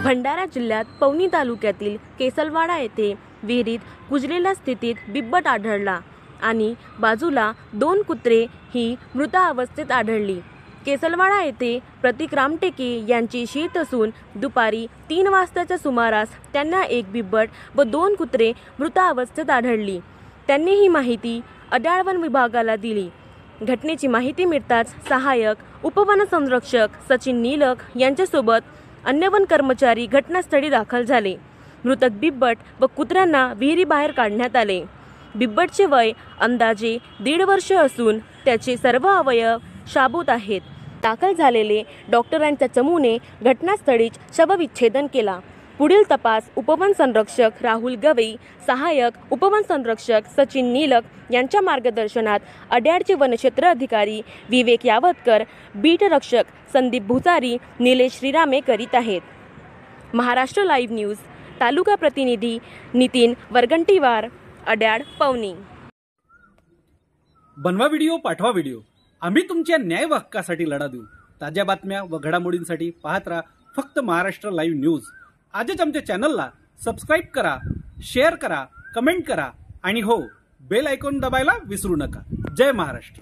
भंडारा जिल्ह्यात पवनी तालुक्यातील केसलवाडा येथे विहिरीत कुजलेल्या स्थितीत बिबट आढळला आणि बाजूला 2 कुत्रे ही मृत अवस्थेत आढळली। केसलवाडा येथे प्रतीक रामटेके यांची शेत असून दुपारी 3 वाजताच्या सुमारास त्यांना एक बिबट व 2 कुत्रे मृत अवस्थेत आढळली। त्यांनी ही माहिती अड्याळ वन विभागाला दिली। घटनेची माहिती मिळताच सहाय्यक उपवनसंरक्षक सचिन नीलक यांच्यासोबत अन्य वन कर्मचारी घटनास्थळी दाखल झाले। मृत बिबट व कुत्र्यांना विहिरीबाहेर काढण्यात आले। बिबटचे वय अंदाजे 1.5 वर्ष असून त्याचे सर्व अवयव शाबूत आहेत। दाखल झालेले डॉक्टरांच्या चमूने घटनास्थळीच शवविच्छेदन केला। पुढील तपास उपवन संरक्षक राहुल गवई, सहाय्यक उपवन संरक्षक सचिन नीलक यांच्या मार्गदर्शनात अड्याळचे वनक्षेत्र अधिकारी विवेक यावतकर, बीट रक्षक संदीप भुसारी, निलेश श्रीरामे करीत आहेत। महाराष्ट्र लाईव्ह न्यूज तालुका प्रतिनिधी नितीन वरगंटीवार, अड्याळ, पवनी। बनवा व्हिडिओ, पाठवा व्हिडिओ, आम्ही तुमच्या न्याय व हक्कासाठी लढा देऊ। ताज्या बातम्या व घडामोडींसाठी पाहत राहा फक्त महाराष्ट्र लाईव्ह न्यूज। आजच आमच्या चॅनलला सबस्क्राईब करा, शेअर करा, कमेंट करा आणि हो, बेल आयकॉन दबायला विसरू नका। जय महाराष्ट्र।